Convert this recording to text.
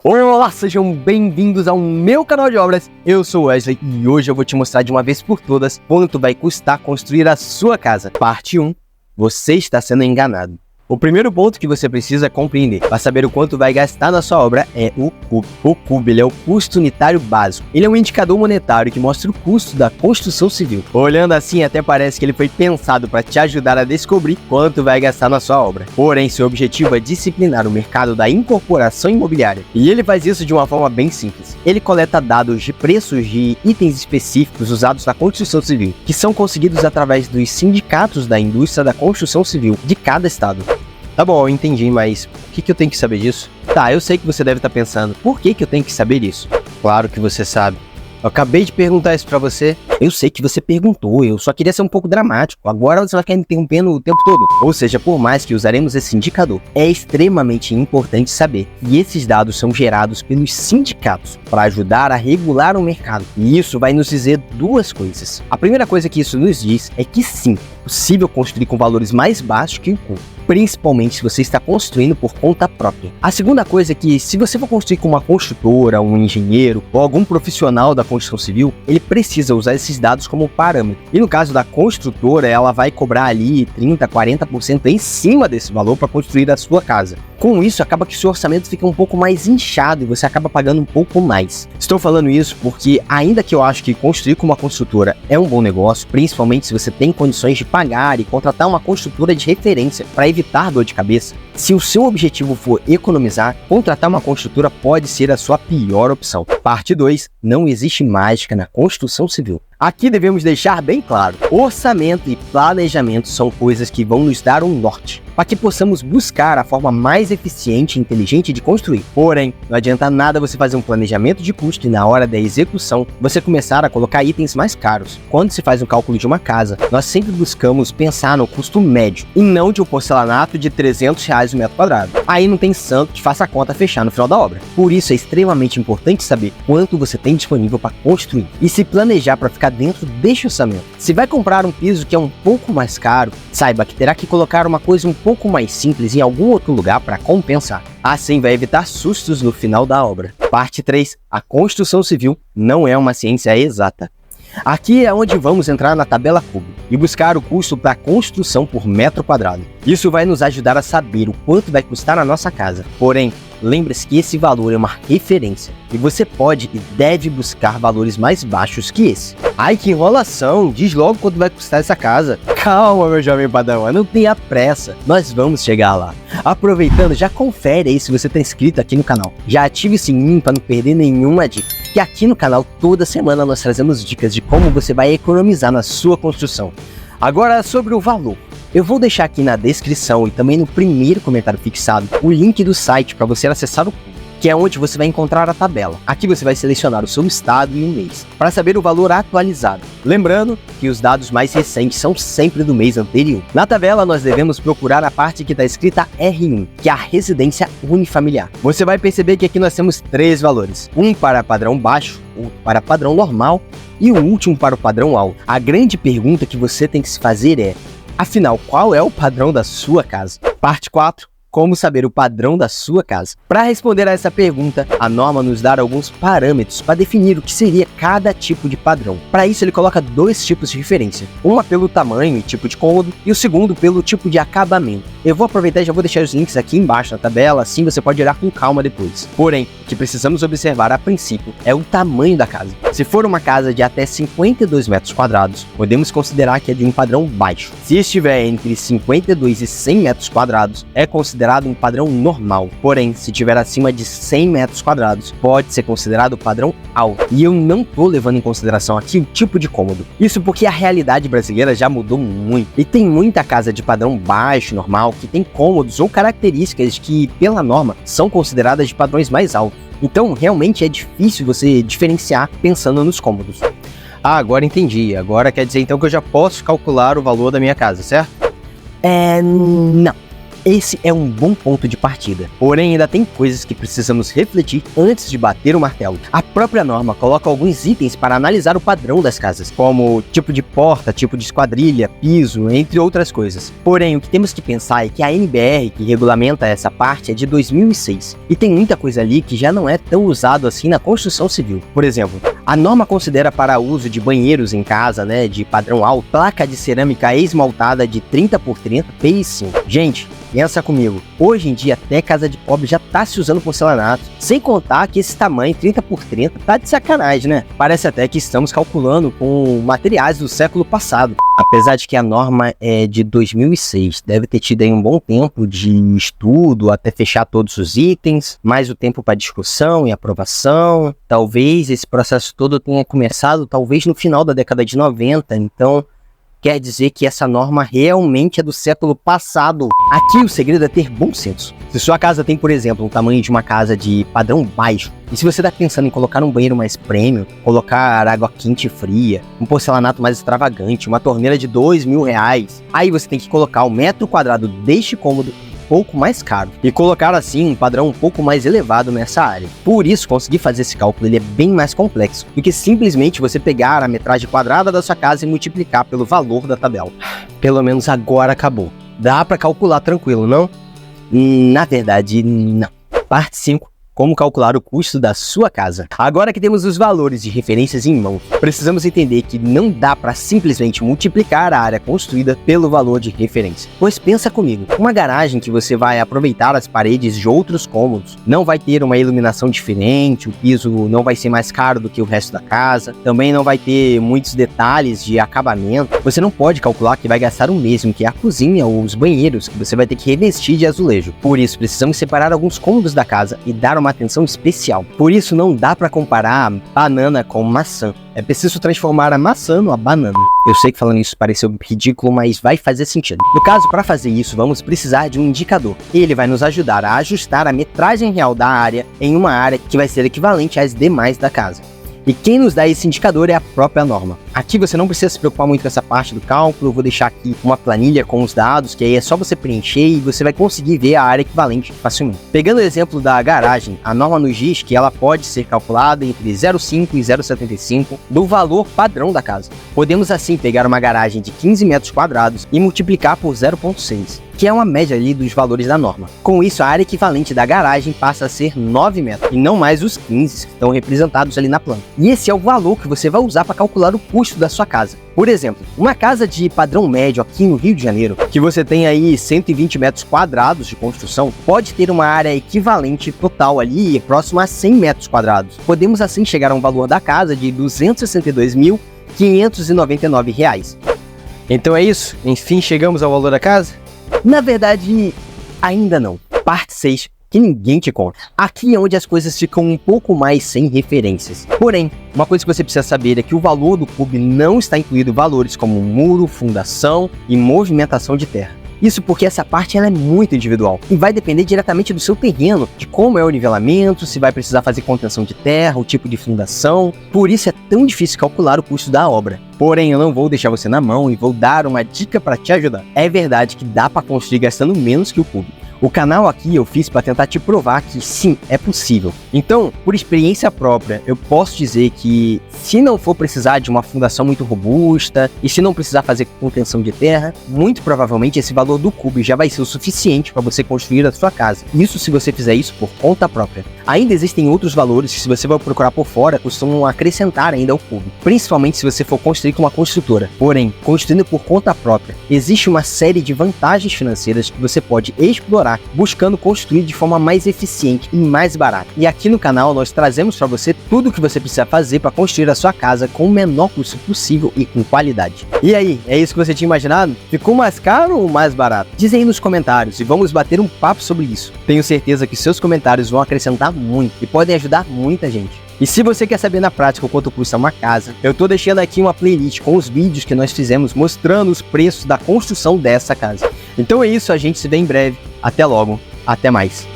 Olá, sejam bem-vindos ao meu canal de obras. Eu sou o Wesley e hoje eu vou te mostrar de uma vez por todas quanto vai custar construir a sua casa. Parte 1. Você está sendo enganado. O primeiro ponto que você precisa compreender para saber o quanto vai gastar na sua obra é o CUB. O CUB ele é o custo unitário básico. Ele é um indicador monetário que mostra o custo da construção civil. Olhando assim, até parece que ele foi pensado para te ajudar a descobrir quanto vai gastar na sua obra. Porém, seu objetivo é disciplinar o mercado da incorporação imobiliária. E ele faz isso de uma forma bem simples. Ele coleta dados de preços de itens específicos usados na construção civil, que são conseguidos através dos sindicatos da indústria da construção civil de cada estado. Tá bom, eu entendi, mas o que eu tenho que saber disso? Tá, eu sei que você deve estar pensando, por que eu tenho que saber disso? Claro que você sabe. Eu acabei de perguntar isso pra você. Eu sei que você perguntou, eu só queria ser um pouco dramático. Agora você vai ficar me interrompendo o tempo todo. Ou seja, por mais que usaremos esse indicador, é extremamente importante saber que esses dados são gerados pelos sindicatos para ajudar a regular o mercado. E isso vai nos dizer duas coisas. A primeira coisa que isso nos diz é que sim, é possível construir com valores mais baixos que o custo, principalmente se você está construindo por conta própria. A segunda coisa é que se você for construir com uma construtora, um engenheiro ou algum profissional da construção civil, ele precisa usar esses dados como parâmetro. E no caso da construtora, ela vai cobrar ali 30%, 40% em cima desse valor para construir a sua casa. Com isso, acaba que seu orçamento fica um pouco mais inchado e você acaba pagando um pouco mais. Estou falando isso porque, ainda que eu acho que construir com uma construtora é um bom negócio, principalmente se você tem condições de pagar e contratar uma construtora de referência para evitar dor de cabeça, se o seu objetivo for economizar, contratar uma construtora pode ser a sua pior opção. Parte 2. Não existe mágica na construção civil. Aqui devemos deixar bem claro, orçamento e planejamento são coisas que vão nos dar um norte, para que possamos buscar a forma mais eficiente e inteligente de construir. Porém, não adianta nada você fazer um planejamento de custo e na hora da execução, você começar a colocar itens mais caros. Quando se faz um cálculo de uma casa, nós sempre buscamos pensar no custo médio, e não de um porcelanato de R$300 o metro quadrado. Aí não tem santo que faça a conta fechar no final da obra. Por isso é extremamente importante saber quanto você tem disponível para construir, e se planejar para ficar dentro deste orçamento. Se vai comprar um piso que é um pouco mais caro, saiba que terá que colocar uma coisa um pouco mais simples em algum outro lugar para compensar. Assim vai evitar sustos no final da obra. Parte 3. A construção civil não é uma ciência exata. Aqui é onde vamos entrar na tabela CUB e buscar o custo para construção por metro quadrado. Isso vai nos ajudar a saber o quanto vai custar a nossa casa. Porém, lembre-se que esse valor é uma referência e você pode e deve buscar valores mais baixos que esse. Ai, que enrolação! Diz logo quanto vai custar essa casa. Calma, meu jovem padawan, não tenha pressa. Nós vamos chegar lá. Aproveitando, já confere aí se você está inscrito aqui no canal. Já ative o sininho para não perder nenhuma dica. Que aqui no canal, toda semana nós trazemos dicas de como você vai economizar na sua construção. Agora, sobre o valor. Eu vou deixar aqui na descrição e também no primeiro comentário fixado o link do site para você acessar o CUB, que é onde você vai encontrar a tabela. Aqui você vai selecionar o seu estado e o mês, para saber o valor atualizado. Lembrando que os dados mais recentes são sempre do mês anterior. Na tabela nós devemos procurar a parte que está escrita R1, que é a residência unifamiliar. Você vai perceber que aqui nós temos 3 valores. Um para padrão baixo, outro para padrão normal e o último para o padrão alto. A grande pergunta que você tem que se fazer é: afinal, qual é o padrão da sua casa? Parte 4. Como saber o padrão da sua casa? Para responder a essa pergunta, a norma nos dá alguns parâmetros para definir o que seria cada tipo de padrão. Para isso, ele coloca 2 tipos de referência. Uma pelo tamanho e tipo de cômodo, e o segundo pelo tipo de acabamento. Eu vou aproveitar e já vou deixar os links aqui embaixo na tabela, assim você pode olhar com calma depois. Porém, o que precisamos observar a princípio é o tamanho da casa. Se for uma casa de até 52 metros quadrados, podemos considerar que é de um padrão baixo. Se estiver entre 52 e 100 metros quadrados, é considerado um padrão normal. Porém, se tiver acima de 100 metros quadrados, pode ser considerado padrão alto. E eu não tô levando em consideração aqui o tipo de cômodo. Isso porque a realidade brasileira já mudou muito. E tem muita casa de padrão baixo, normal, que tem cômodos ou características que, pela norma, são consideradas de padrões mais altos. Então, realmente é difícil você diferenciar pensando nos cômodos. Ah, agora entendi. Agora quer dizer então que eu já posso calcular o valor da minha casa, certo? Não. Esse é um bom ponto de partida, porém ainda tem coisas que precisamos refletir antes de bater o martelo. A própria norma coloca alguns itens para analisar o padrão das casas, como tipo de porta, tipo de esquadrilha, piso, entre outras coisas. Porém, o que temos que pensar é que a NBR, que regulamenta essa parte, é de 2006, e tem muita coisa ali que já não é tão usado assim na construção civil. Por exemplo, a norma considera para uso de banheiros em casa, de padrão alto, placa de cerâmica esmaltada de 30 por 30 PI5. Gente, pensa comigo, hoje em dia até casa de pobre já tá se usando porcelanato, sem contar que esse tamanho 30 por 30 tá de sacanagem, né? Parece até que estamos calculando com materiais do século passado. Apesar de que a norma é de 2006, deve ter tido aí um bom tempo de estudo até fechar todos os itens, mais o tempo para discussão e aprovação. Talvez esse processo todo tenha começado talvez no final da década de 90, então quer dizer que essa norma realmente é do século passado. Aqui o segredo é ter bom senso. Se sua casa tem, por exemplo, o tamanho de uma casa de padrão baixo, e se você está pensando em colocar um banheiro mais premium, colocar água quente e fria, um porcelanato mais extravagante, uma torneira de R$2.000, aí você tem que colocar o metro quadrado deste cômodo pouco mais caro e colocar assim um padrão um pouco mais elevado nessa área. Por isso, conseguir fazer esse cálculo ele é bem mais complexo do que simplesmente você pegar a metragem quadrada da sua casa e multiplicar pelo valor da tabela. Pelo menos agora acabou. Dá para calcular tranquilo, não? Na verdade, não. Parte 5. Como calcular o custo da sua casa. Agora que temos os valores de referências em mãos, precisamos entender que não dá para simplesmente multiplicar a área construída pelo valor de referência. Pois pensa comigo, uma garagem que você vai aproveitar as paredes de outros cômodos, não vai ter uma iluminação diferente, o piso não vai ser mais caro do que o resto da casa, também não vai ter muitos detalhes de acabamento. Você não pode calcular que vai gastar o mesmo que a cozinha ou os banheiros que você vai ter que revestir de azulejo. Por isso, precisamos separar alguns cômodos da casa e dar uma atenção especial. Por isso não dá para comparar banana com maçã. É preciso transformar a maçã numa banana. Eu sei que falando isso pareceu ridículo, mas vai fazer sentido. No caso, para fazer isso, vamos precisar de um indicador. Ele vai nos ajudar a ajustar a metragem real da área em uma área que vai ser equivalente às demais da casa. E quem nos dá esse indicador é a própria norma. Aqui você não precisa se preocupar muito com essa parte do cálculo, eu vou deixar aqui uma planilha com os dados, que aí é só você preencher e você vai conseguir ver a área equivalente facilmente. Pegando o exemplo da garagem, a norma nos diz que ela pode ser calculada entre 0,5 e 0,75 do valor padrão da casa. Podemos assim pegar uma garagem de 15 metros quadrados e multiplicar por 0,6. que é uma média ali dos valores da norma. Com isso, a área equivalente da garagem passa a ser 9 metros, e não mais os 15 que estão representados ali na planta. E esse é o valor que você vai usar para calcular o custo da sua casa. Por exemplo, uma casa de padrão médio aqui no Rio de Janeiro, que você tem aí 120 metros quadrados de construção, pode ter uma área equivalente total ali, próximo a 100 metros quadrados. Podemos assim chegar a um valor da casa de R$ 262.599. Então é isso, enfim chegamos ao valor da casa? Na verdade, ainda não. Parte 6, que ninguém te conta. Aqui é onde as coisas ficam um pouco mais sem referências. Porém, uma coisa que você precisa saber é que o valor do CUB não está incluído valores como muro, fundação e movimentação de terra. Isso porque essa parte ela é muito individual e vai depender diretamente do seu terreno, de como é o nivelamento, se vai precisar fazer contenção de terra, o tipo de fundação. Por isso é tão difícil calcular o custo da obra. Porém, eu não vou deixar você na mão e vou dar uma dica para te ajudar. É verdade que dá para construir gastando menos que o CUB. O canal aqui eu fiz para tentar te provar que sim, é possível. Então, por experiência própria, eu posso dizer que se não for precisar de uma fundação muito robusta e se não precisar fazer contenção de terra, muito provavelmente esse valor do CUB já vai ser o suficiente para você construir a sua casa. Isso se você fizer isso por conta própria. Ainda existem outros valores que, se você vai procurar por fora, costumam acrescentar ainda ao CUB, principalmente se você for construir com uma construtora. Porém, construindo por conta própria, existe uma série de vantagens financeiras que você pode explorar buscando construir de forma mais eficiente e mais barata. E aqui no canal nós trazemos para você tudo o que você precisa fazer para construir a sua casa com o menor custo possível e com qualidade. E aí, é isso que você tinha imaginado? Ficou mais caro ou mais barato? Diz aí nos comentários e vamos bater um papo sobre isso. Tenho certeza que seus comentários vão acrescentar muito e podem ajudar muita gente. E se você quer saber na prática o quanto custa uma casa, eu tô deixando aqui uma playlist com os vídeos que nós fizemos mostrando os preços da construção dessa casa. Então é isso, a gente se vê em breve. Até logo, até mais.